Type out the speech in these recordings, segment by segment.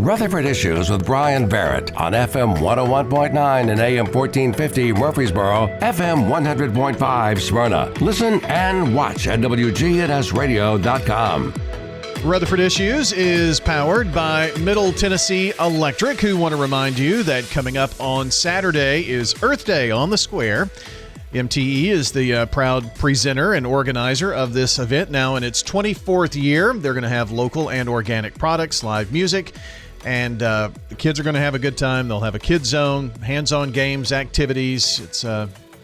Rutherford Issues with Bryan Barrett on FM 101.9 and AM 1450 Murfreesboro, FM 100.5 Smyrna. Listen and watch at WGNSradio.com. Rutherford Issues is powered by Middle Tennessee Electric, who want to remind you that coming up on Saturday is Earth Day on the Square. MTE is the proud presenter and organizer of this event now in its 24th year. They're going to have local and organic products, live music, and the kids are going to have a good time. They'll have a kids zone, hands-on games, activities. It's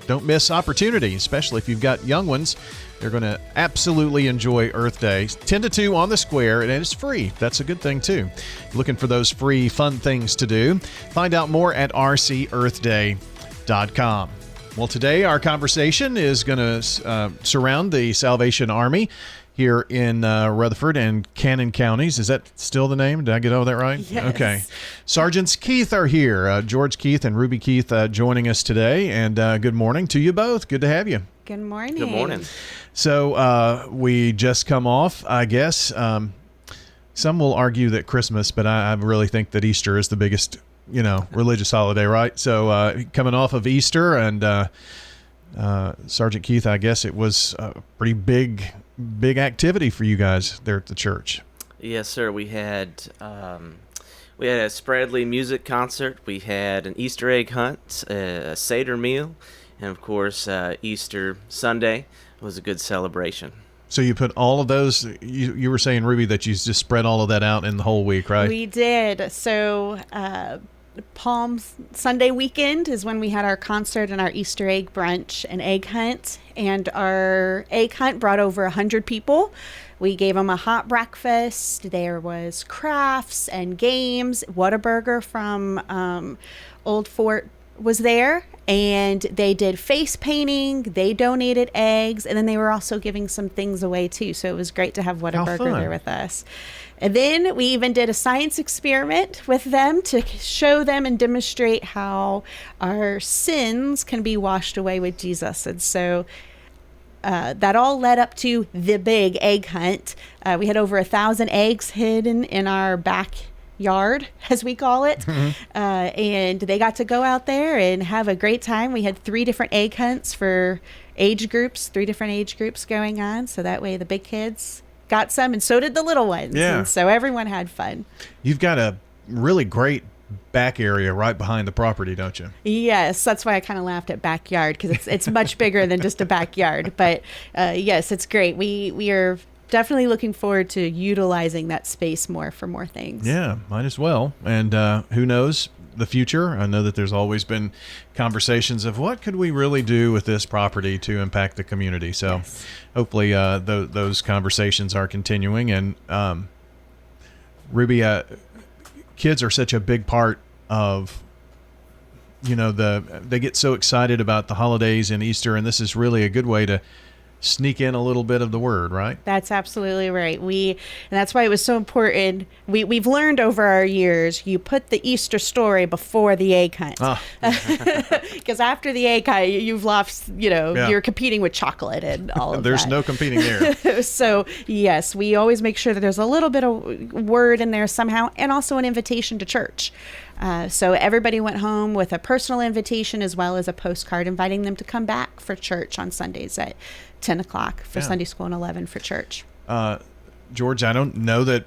don't miss opportunity, especially if you've got young ones. They're going to absolutely enjoy Earth Day. 10 to 2 on the Square, and it's free. That's a good thing, too. Looking for those free, fun things to do? Find out more at rcearthday.com. Well, today our conversation is going to surround the Salvation Army here in Rutherford and Cannon counties. Is that still the name? Did I get all that right? Yes. Okay. Sergeants Keith are here. George Keith and Ruby Keith joining us today. And good morning to you both. Good to have you. Good morning. Good morning. So we just come off, I guess. Some will argue that Christmas, but I really think that Easter is the biggest religious holiday, right? So coming off of Easter and Sergeant Keith, I guess it was a pretty big activity for you guys there at the church. Yes, sir. We had a Spradley music concert. We had an Easter egg hunt, a Seder meal, and of course Easter Sunday was a good celebration. So you put all of those, you were saying, Ruby, that you just spread all of that out in the whole week, right? We did. So Palm Sunday weekend is when we had our concert and our Easter egg brunch and egg hunt. And our egg hunt brought over 100 people. We gave them a hot breakfast. There was crafts and games. Whataburger from Old Fort was there. And they did face painting, they donated eggs, and then they were also giving some things away too. So it was great to have Whataburger there with us. And then we even did a science experiment with them to show them and demonstrate how our sins can be washed away with Jesus. And so that all led up to the big egg hunt. We had over 1,000 eggs hidden in our backyard, as we call it. And they got to go out there and have a great time. We had 3 different egg hunts for age groups, 3 different age groups going on. So that way the big kids got some, and so did the little ones. Yeah. And so everyone had fun. You've got a really great back area right behind the property, don't you? Yes, that's why I kind of laughed at backyard, because it's much bigger than just a backyard. But yes, it's great. We are definitely looking forward to utilizing that space more for more things. Yeah, might as well. And who knows the future? I know that there's always been conversations of what could we really do with this property to impact the community. So yes. Hopefully those conversations are continuing. And Ruby, kids are such a big part of, they get so excited about the holidays and Easter, and this is really a good way to sneak in a little bit of the word, right? That's absolutely right. And that's why it was so important. We've learned over our years, you put the Easter story before the egg hunt. Because after the egg hunt, you've lost, you're competing with chocolate and all of There's that. no competing there. So yes, we always make sure that there's a little bit of word in there somehow, and also an invitation to church. So everybody went home with a personal invitation as well as a postcard inviting them to come back for church on Sundays at 10 o'clock for Sunday school and 11 for church. George, I don't know that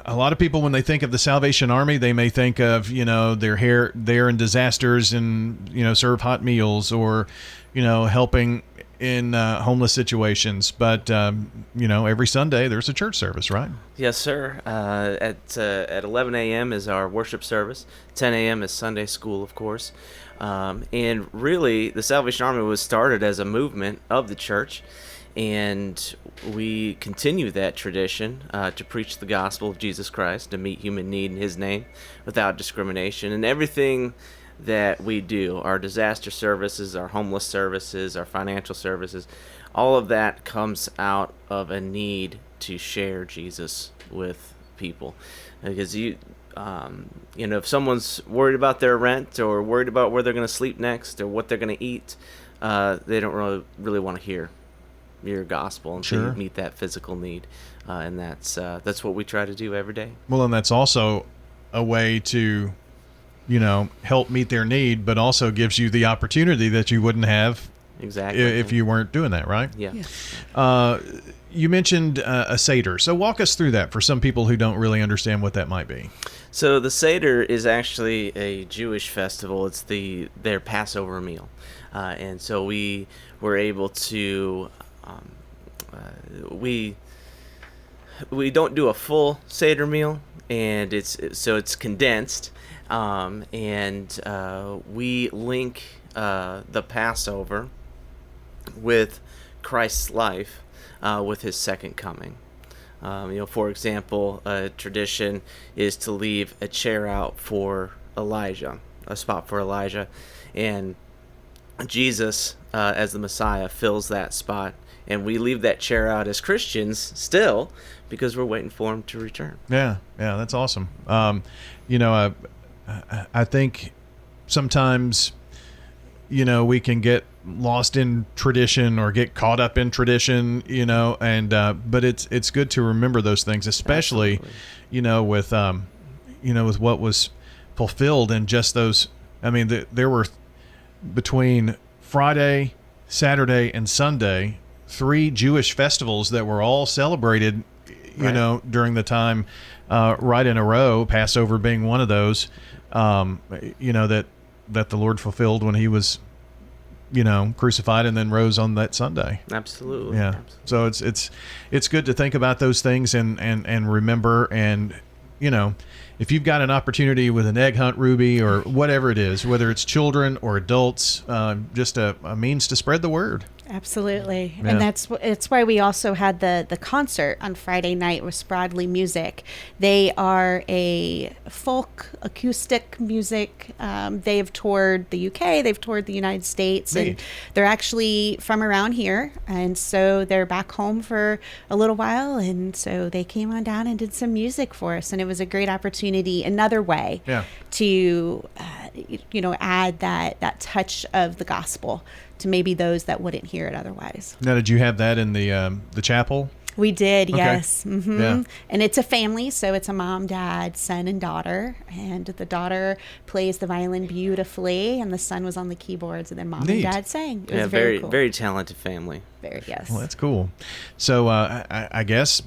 a lot of people, when they think of the Salvation Army, they may think of, they're there in disasters and, serve hot meals or, helping in homeless situations. But, every Sunday there's a church service, right? Yes, sir. At 11 a.m. is our worship service. 10 a.m. is Sunday school, of course. And really, the Salvation Army was started as a movement of the church, and we continue that tradition to preach the gospel of Jesus Christ, to meet human need in His name without discrimination. And everything that we do, our disaster services, our homeless services, our financial services, all of that comes out of a need to share Jesus with people. Because if someone's worried about their rent or worried about where they're going to sleep next or what they're going to eat, they don't really want to hear your gospel until you meet that physical need, and that's what we try to do every day. Well, and that's also a way to, help meet their need, but also gives you the opportunity that you wouldn't have Exactly. if you weren't doing that, right? Yeah. You mentioned a Seder. So walk us through that for some people who don't really understand what that might be. So the Seder is actually a Jewish festival. It's their Passover meal. And so we were able to, we don't do a full Seder meal, and it's condensed. And we link the Passover with Christ's life, with his second coming. For example, a tradition is to leave a chair out for Elijah, a spot for Elijah, and Jesus, as the Messiah, fills that spot, and we leave that chair out as Christians still because we're waiting for him to return. Yeah, that's awesome. I think sometimes, we can get lost in tradition or get caught up in tradition, and but it's good to remember those things, especially, Absolutely. with what was fulfilled in just those. I mean, there were between Friday, Saturday, and Sunday 3 Jewish festivals that were all celebrated, during the time, right in a row. Passover being one of those, that the Lord fulfilled when he was, crucified and then rose on that Sunday. Absolutely. Yeah. Absolutely. So it's good to think about those things and remember, and if you've got an opportunity with an egg hunt, Ruby, or whatever it is, whether it's children or adults, just a means to spread the word. Absolutely. Yeah. And it's why we also had the concert on Friday night with Spradley Music. They are a folk acoustic music. They have toured the UK, they've toured the United States, Neat. and they're actually from around here. And so they're back home for a little while. And so they came on down and did some music for us. And it was a great opportunity, another way to, add that touch of the gospel to maybe those that wouldn't hear it otherwise. Now, did you have that in the chapel? We did, Okay. yes. Mm-hmm. Yeah. And it's a family, so it's a mom, dad, son, and daughter. And the daughter plays the violin beautifully, and the son was on the keyboards, and then mom Neat. and dad sang. It was very, cool. very talented family. Very, yes. Well, that's cool. So I guess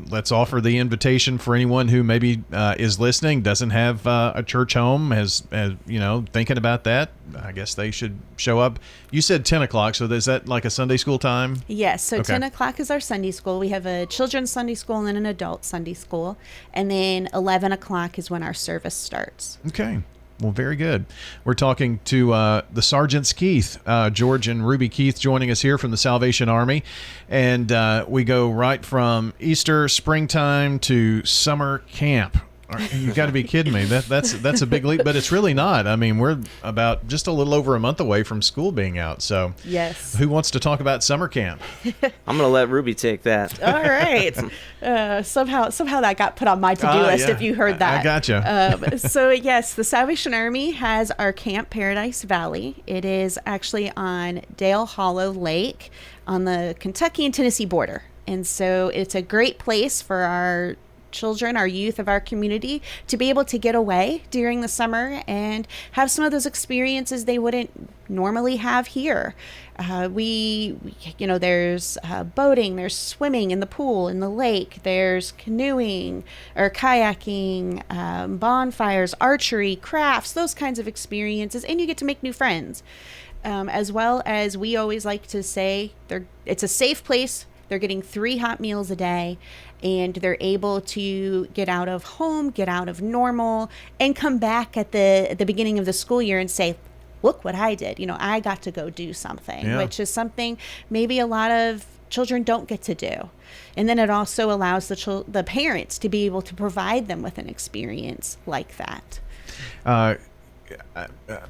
let's offer the invitation for anyone who maybe is listening, doesn't have a church home, has thinking about that. I guess they should show up. You said 10 o'clock, so is that like a Sunday school time? Yes, so Okay. 10 o'clock is our Sunday school. We have a children's Sunday school and then an adult Sunday school. And then 11 o'clock is when our service starts. Okay. Well, very good. We're talking to the Sergeants Keith, George and Ruby Keith, joining us here from the Salvation Army. And we go right from Easter, springtime to summer camp. You've got to be kidding me. That's a big leap, but it's really not. I mean, we're about just a little over a month away from school being out. So Yes. who wants to talk about summer camp? I'm going to let Ruby take that. All right. Somehow that got put on my to-do list, yeah. if you heard that. I gotcha. So, yes, the Salvation Army has our Camp Paradise Valley. It is actually on Dale Hollow Lake on the Kentucky and Tennessee border. And so it's a great place for our children, our youth of our community, to be able to get away during the summer and have some of those experiences they wouldn't normally have here. There's boating, there's swimming in the pool, in the lake, there's canoeing or kayaking, bonfires, archery, crafts, those kinds of experiences, and you get to make new friends. As well as we always like to say, it's a safe place. They're getting 3 hot meals a day, and they're able to get out of home, get out of normal, and come back at the beginning of the school year and say, look what I did. I got to go do something, which is something maybe a lot of children don't get to do. And then it also allows the parents to be able to provide them with an experience like that.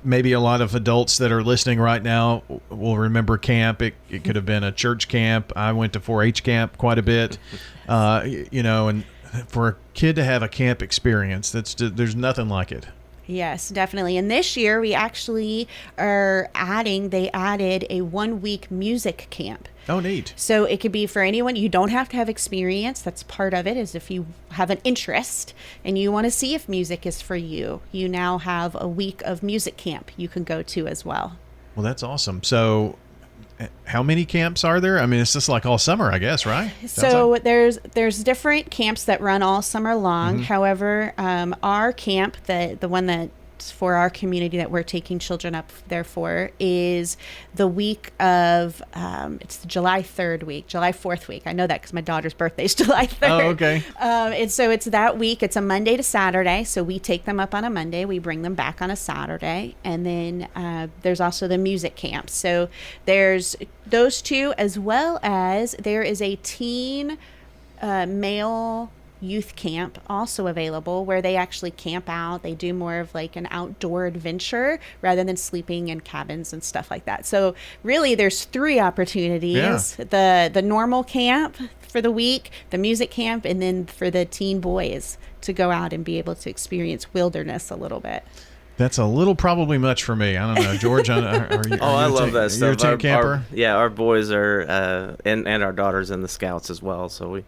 Maybe a lot of adults that are listening right now will remember camp. It could have been a church camp. I went to 4-H camp quite a bit, and for a kid to have a camp experience, there's nothing like it. Yes, definitely. And this year we actually they added a 1-week music camp. Oh, neat. So it could be for anyone. You don't have to have experience. That's part of it, is if you have an interest and you want to see if music is for you, you now have a week of music camp you can go to as well. Well, that's awesome. So how many camps are there? I mean, it's just like all summer, I guess, right? So there's different camps that run all summer long. Mm-hmm. However, our camp, the one that's for our community that we're taking children up there for, is the week of it's the July 4th week. I know that because my daughter's birthday is July 3rd. Oh, okay. And so it's that week. It's a Monday to Saturday. So we take them up on a Monday. We bring them back on a Saturday. And then there's also the music camp. So there's those two, as well as there is a teen male youth camp also available, where they actually camp out. They do more of like an outdoor adventure rather than sleeping in cabins and stuff like that. So really there's 3 opportunities. Yeah. The normal camp for the week, the music camp, and then for the teen boys to go out and be able to experience wilderness a little bit. That's a little probably much for me. I don't know, George. I love that stuff. You're a teen camper? Our boys are, and our daughter's in the Scouts as well. So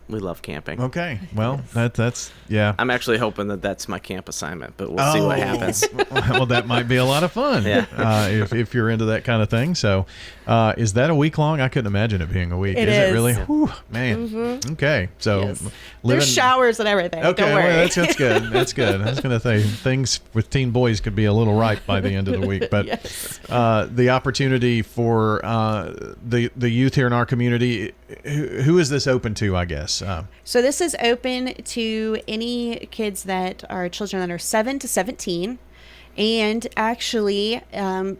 we love camping. Okay. Well, that's yeah. I'm actually hoping that that's my camp assignment, but we'll see what happens. Well, that might be a lot of fun. Yeah. If you're into that kind of thing. So, is that a week long? I couldn't imagine it being a week. It is. It really? Whew, man. Mm-hmm. Okay. So, yes. There's showers and everything. Okay. Don't worry. Well, that's good. That's good. I was going to say things with teen boys could be a little ripe by the end of the week, but yes. The opportunity for the youth here in our community. Who is this open to? I guess. So this is open to any kids that are children that are 7 to 17. And actually,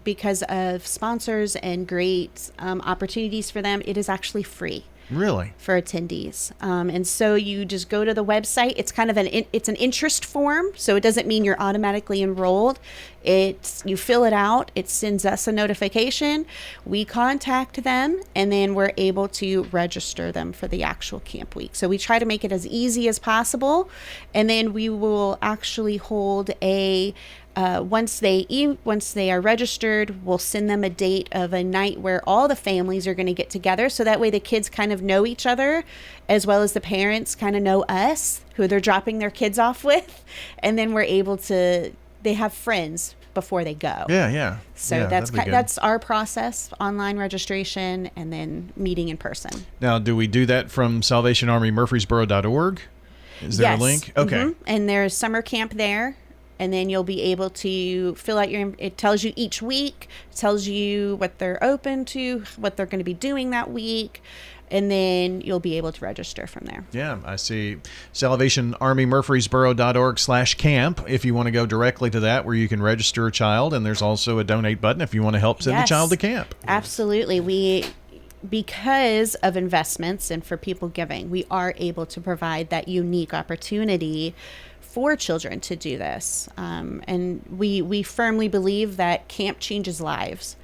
because of sponsors and great opportunities for them, it is actually free. Really? For attendees. And so you just go to the website. It's kind of an interest form, so it doesn't mean you're automatically enrolled. You fill it out. It sends us a notification. We contact them, and then we're able to register them for the actual camp week. So we try to make it as easy as possible, and then we will actually hold a once they are registered, we'll send them a date of a night where all the families are going to get together. So that way the kids kind of know each other, as well as the parents kind of know us, who they're dropping their kids off with. And then they have friends before they go. Yeah. So yeah, that's our process: online registration and then meeting in person. Now, do we do that from SalvationArmyMurfreesboro.org? Is there a link? Okay. Mm-hmm. And there's summer camp there. And then you'll be able to fill out it tells you each week, tells you what they're open to, what they're going to be doing that week. And then you'll be able to register from there. Yeah, I see. SalvationArmyMurfreesboro.org/camp if you want to go directly to that, where you can register a child. And there's also a donate button if you want to help send a child to camp. Absolutely. Because of investments and for people giving, we are able to provide that unique opportunity for children to do this. And we firmly believe that camp changes lives.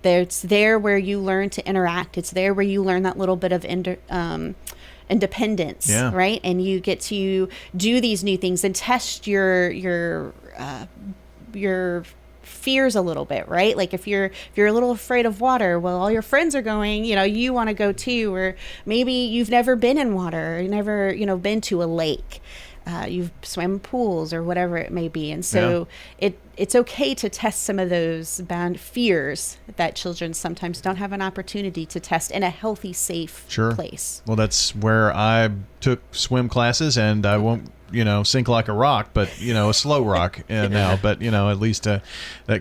It's there where you learn to interact. It's there where you learn that little bit of independence, right? And you get to do these new things and test your fears a little bit, right? Like if you're a little afraid of water, well, all your friends are going, you want to go too, or maybe you've never been in water, or you never, been to a lake. You've swam pools or whatever it may be. And so it's okay to test some of those fears that children sometimes don't have an opportunity to test in a healthy, safe place. Well, that's where I took swim classes, and I won't sink like a rock, but a slow rock now. But at least that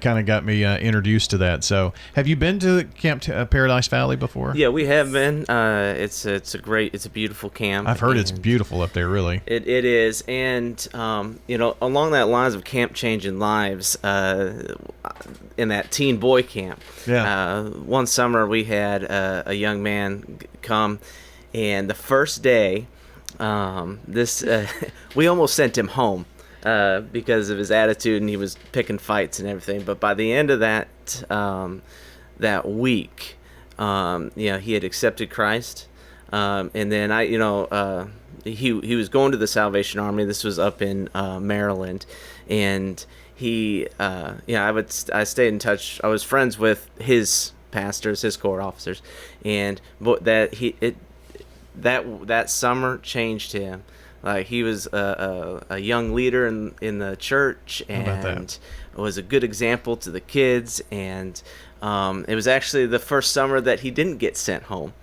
kind of got me introduced to that. So, have you been to Camp Paradise Valley before? Yeah, we have been. It's a beautiful camp. I've heard it's beautiful up there. Really, it is, and along that lines of camp changing lives, in that teen boy camp. Yeah. One summer we had a young man come, and the first day. We almost sent him home because of his attitude, and he was picking fights and everything. But by the end of that week, he had accepted Christ, and then he was going to the Salvation Army. This was up in Maryland, and he I stayed in touch. I was friends with his pastors, his corps officers, and that summer changed him. Like, he was a young leader in the church, and was a good example to the kids. And it was actually the first summer that he didn't get sent home.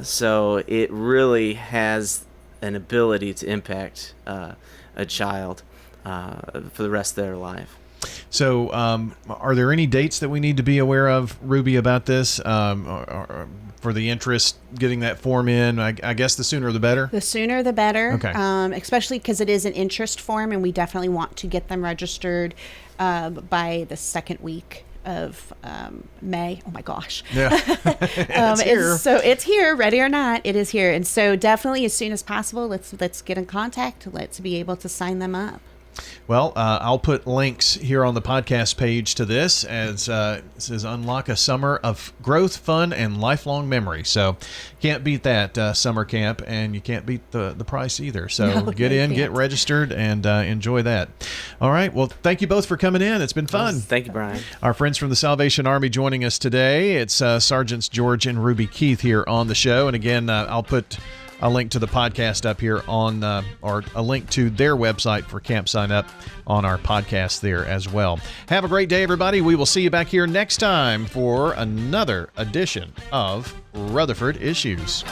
So it really has an ability to impact a child for the rest of their life. So, are there any dates that we need to be aware of, Ruby, about this? Or for the interest, getting that form in? I guess the sooner the better? The sooner the better. Okay. Especially because it is an interest form, and we definitely want to get them registered by the second week of May. Oh my gosh. Yeah. It's here. So it's here, ready or not, it is here. And so definitely as soon as possible, let's get in contact. Let's be able to sign them up. Well, I'll put links here on the podcast page to this, as it says Unlock a Summer of Growth, Fun, and Lifelong Memory. So can't beat that summer camp, and you can't beat the price either. So get in, get registered, and enjoy that. All right. Well, thank you both for coming in. It's been fun. Thank you, Brian. Our friends from the Salvation Army joining us today. It's Sergeants George and Ruby Keith here on the show. And again, I'll put a link to the podcast up here on, or a link to their website for camp sign up on our podcast there as well. Have a great day, everybody. We will see you back here next time for another edition of Rutherford Issues.